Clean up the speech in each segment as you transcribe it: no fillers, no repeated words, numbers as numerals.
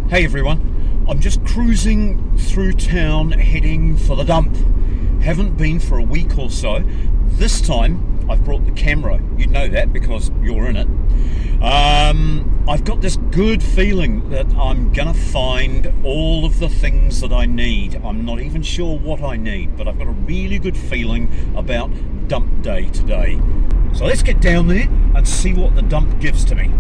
Hey everyone, I'm just cruising through town heading for the dump. Haven't been for a week or so. This time I've brought the camera. You'd know that because you're in it. I've got this good feeling that I'm gonna find all of the things that I need. I'm not even sure what I need, but I've got a really good feeling about dump day today. So let's get down there and see what the dump gives to me.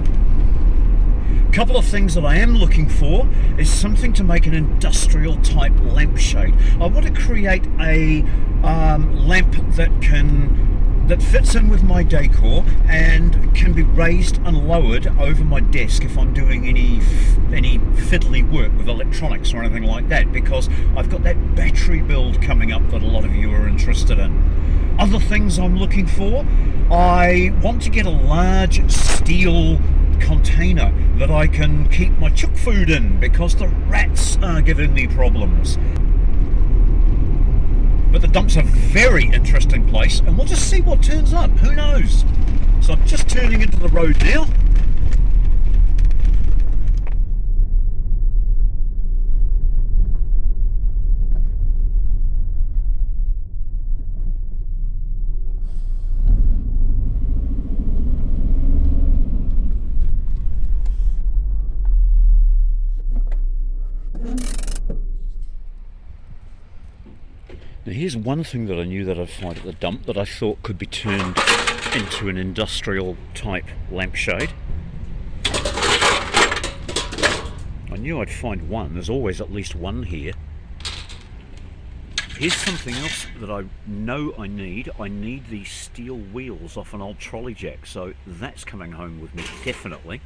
Couple of things that I am looking for is something to make an industrial type lampshade. I want to create a lamp that fits in with my decor and can be raised and lowered over my desk if I'm doing any fiddly work with electronics or anything like that, because I've got that battery build coming up that a lot of you are interested in. Other things I'm looking for, I want to get a large steel container that I can keep my chook food in because the rats are giving me problems. But the dump's a very interesting place and we'll just see what turns up, who knows. So I'm just turning into the road now. Now here's one thing that I knew that I'd find at the dump that I thought could be turned into an industrial type lampshade. I knew I'd find one, there's always at least one here. Here's something else that I know I need. I need these steel wheels off an old trolley jack, so that's coming home with me definitely.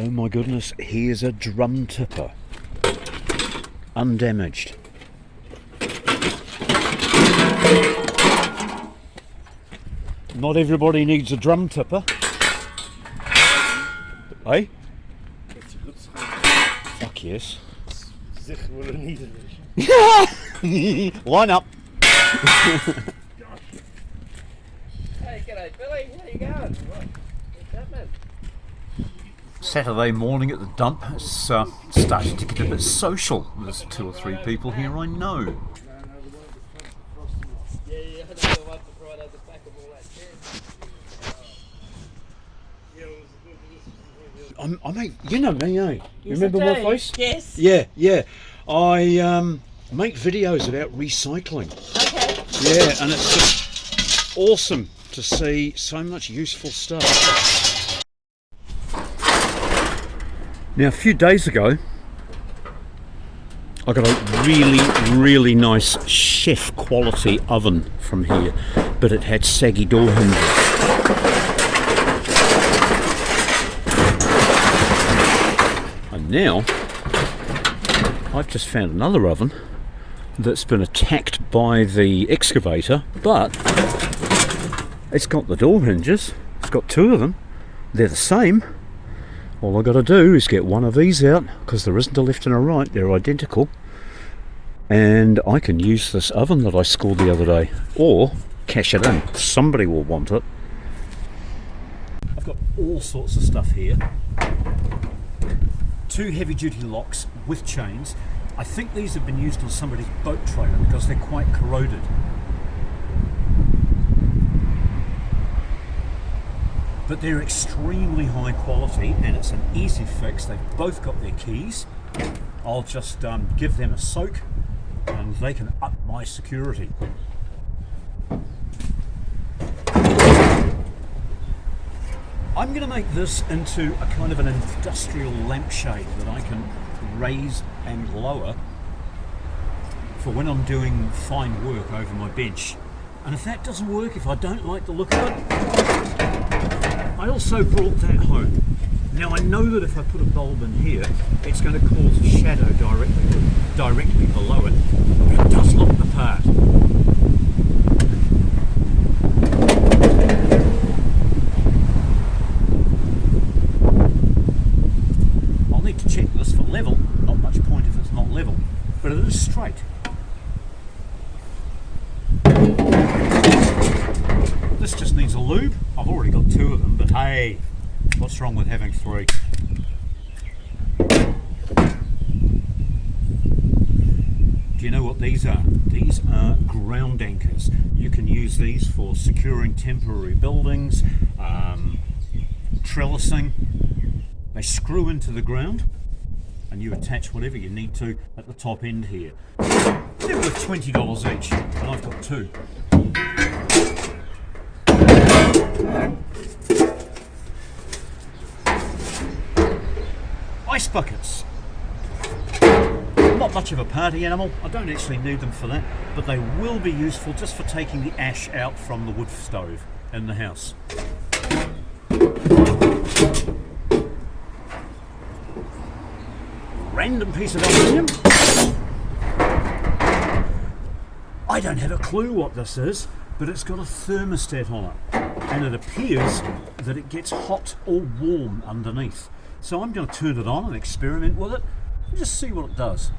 Oh my goodness, here's a drum tipper. Undamaged. Not everybody needs a drum tipper. Eh? That's a good sign. Fuck yes. Zeg we niet een Line up. Hey, g'day Billy, how you going? What's happening? Saturday morning at the dump. It's starting to get a bit social. There's 2 or 3 people here I know. Yeah, I had the one right at the back of all that tent. I make, you know me, eh? You remember my face? Yes. Yeah. I make videos about recycling. Okay. Yeah, and it's just awesome to see so much useful stuff. Now a few days ago I got a really nice chef quality oven from here, but it had saggy door hinges. And now I've just found another oven that's been attacked by the excavator, but it's got the door hinges. It's got 2 of them. They're the same. All I've got to do is get one of these out, because there isn't a left and a right, they're identical, and I can use this oven that I scored the other day, or cash it in. Somebody will want it. I've got all sorts of stuff here. 2 heavy duty locks with chains. I think these have been used on somebody's boat trailer because they're quite corroded. But they're extremely high quality and it's an easy fix. They've both got their keys. I'll just give them a soak and they can up my security. I'm going to make this into a kind of an industrial lampshade that I can raise and lower for when I'm doing fine work over my bench. And if that doesn't work, if I don't like the look of it, I also brought that home. Now I know that if I put a bulb in here, it's going to cause a shadow directly below it, but it does look the part. goes straight. This just needs a lube. I've already got 2 of them, but hey, what's wrong with having 3? Do you know what these are? These are ground anchors. You can use these for securing temporary buildings, trellising. They screw into the ground and you attach whatever you need to at the top end here. They're worth $20 each, and I've got 2. Ice buckets. Not much of a party animal, I don't actually need them for that, but they will be useful just for taking the ash out from the wood stove in the house. Random piece of aluminium. I don't have a clue what this is, but it's got a thermostat on it, and it appears that it gets hot or warm underneath. So I'm going to turn it on and experiment with it and just see what it does.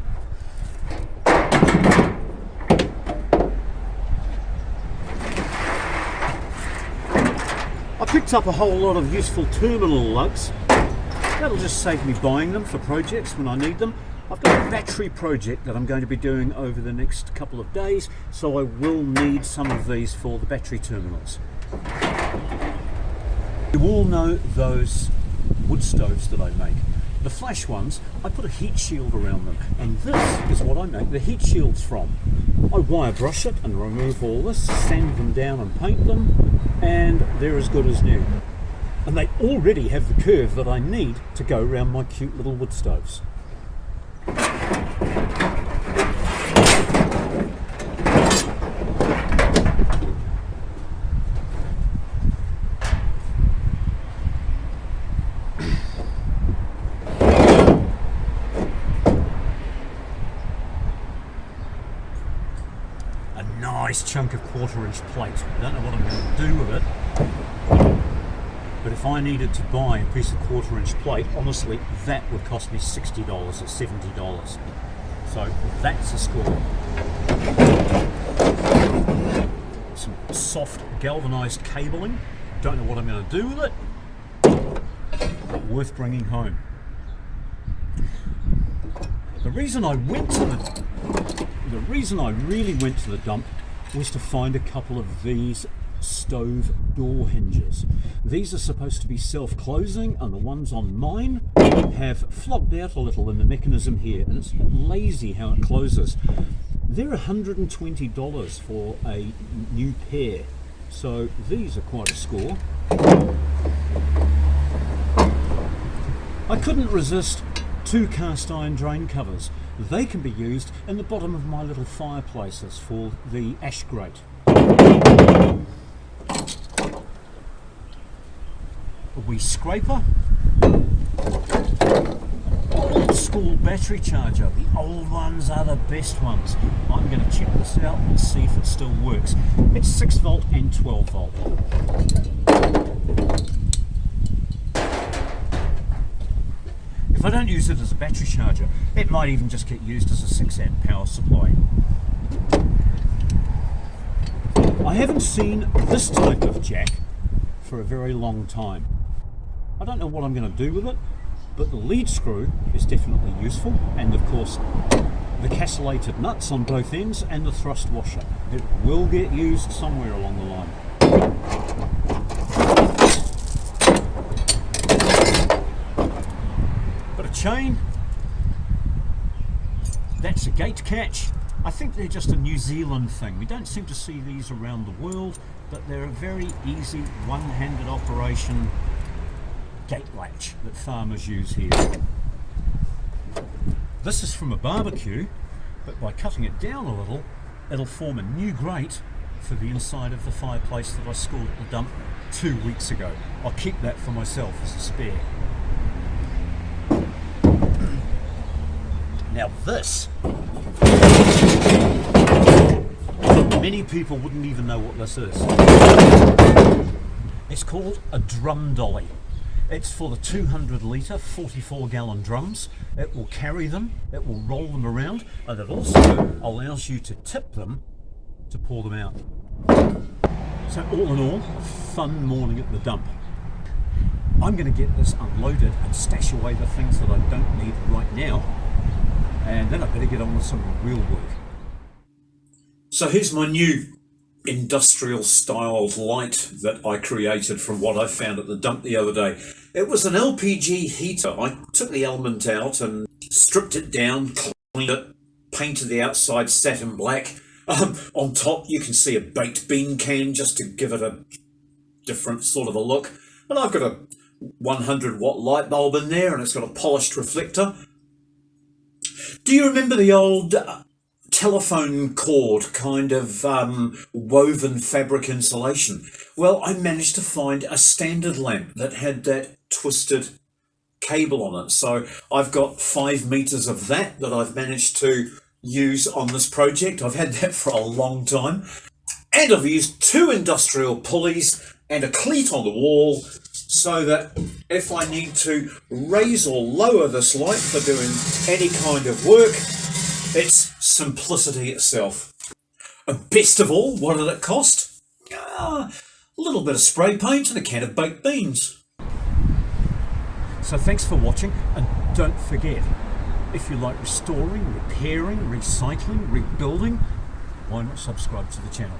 I picked up a whole lot of useful terminal lugs. That'll just save me buying them for projects when I need them. I've got a battery project that I'm going to be doing over the next couple of days, so I will need some of these for the battery terminals. You all know those wood stoves that I make. The flash ones, I put a heat shield around them, and this is what I make the heat shields from. I wire brush it and remove all this, sand them down and paint them, and they're as good as new. And they already have the curve that I need to go around my cute little wood stoves. Nice chunk of 1/4 inch plate. I don't know what I'm going to do with it, but if I needed to buy a piece of 1/4 inch plate, honestly, that would cost me $60 or $70. So that's a score. Some soft galvanized cabling. Don't know what I'm going to do with it, but worth bringing home. The reason I really went to the dump was to find a couple of these stove door hinges. These are supposed to be self-closing, and the ones on mine have flogged out a little in the mechanism here, and it's lazy how it closes. They're $120 for a new pair, so these are quite a score. I couldn't resist 2 cast iron drain covers. They can be used in the bottom of my little fireplaces for the ash grate. A wee scraper. Old school battery charger. The old ones are the best ones. I'm going to check this out and see if it still works. It's 6 volt and 12 volt. If I don't use it as a battery charger, it might even just get used as a 6 amp power supply. I haven't seen this type of jack for a very long time. I don't know what I'm going to do with it, but the lead screw is definitely useful, and of course the castellated nuts on both ends and the thrust washer. It will get used somewhere along the line. Chain, that's a gate catch. I think they're just a New Zealand thing. We don't seem to see these around the world, but they're a very easy one-handed operation gate latch that farmers use here. This is from a barbecue, but by cutting it down a little, it'll form a new grate for the inside of the fireplace that I scored at the dump 2 weeks ago. I'll keep that for myself as a spare. Now this, many people wouldn't even know what this is. It's called a drum dolly. It's for the 200 litre 44 gallon drums. It will carry them, it will roll them around, and it also allows you to tip them to pour them out. So all in all, a fun morning at the dump. I'm going to get this unloaded and stash away the things that I don't need right now, and then I better get on with some real work. So here's my new industrial styled light that I created from what I found at the dump the other day. It was an LPG heater. I took the element out and stripped it down, cleaned it, painted the outside satin black. On top you can see a baked bean can just to give it a different sort of a look. And I've got a 100 watt light bulb in there, and it's got a polished reflector. Do you remember the old telephone cord kind of woven fabric insulation? Well, I managed to find a standard lamp that had that twisted cable on it. So I've got 5 meters of that I've managed to use on this project. I've had that for a long time. And I've used 2 industrial pulleys and a cleat on the wall so that if I need to raise or lower this light for doing any kind of work, it's simplicity itself. And best of all, what did it cost? A little bit of spray paint and a can of baked beans. So thanks for watching, and don't forget, if you like restoring, repairing, recycling, rebuilding, why not subscribe to the channel?